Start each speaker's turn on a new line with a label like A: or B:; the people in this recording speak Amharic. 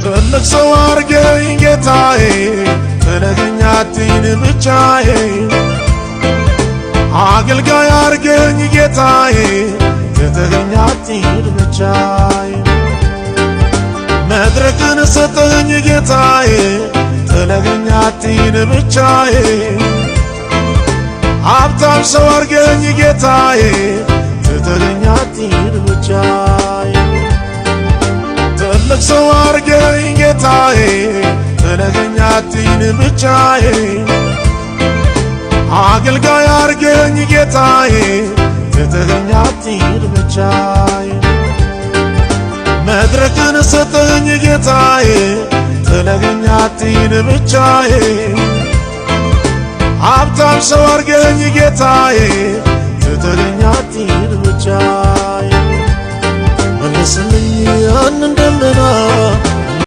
A: ትልቅ ሰው አርገኝ ጌታዬ ተነግረኝ አትይን ብቻዬ አገልጋይ አርገኝ ጌታዬ ተነግረኝ አትይን ብቻዬ መድረክን ሰጠኝ ጌታዬ ተነግረኝ አትይን ብቻዬ ሀብታም ሰው አርገኝ ጌታዬ ተነግረኝ አትይን ብቻዬ ትልቅ ሰው አርገኝ ጌታዬ ተነግረኝ አትይን ብቻዬ አገልጋይ አርገኝ ጌታዬ ተነግረኝ አትይን ብቻዬ መድረክን ሰጠኝ ጌታዬ ተነግረኝ አትይን ብቻዬ ሀብታም ሰው አርገኝ ጌታዬ ተነግረኝ አትይን ብቻዬ መልስልኝ ያንን ደመና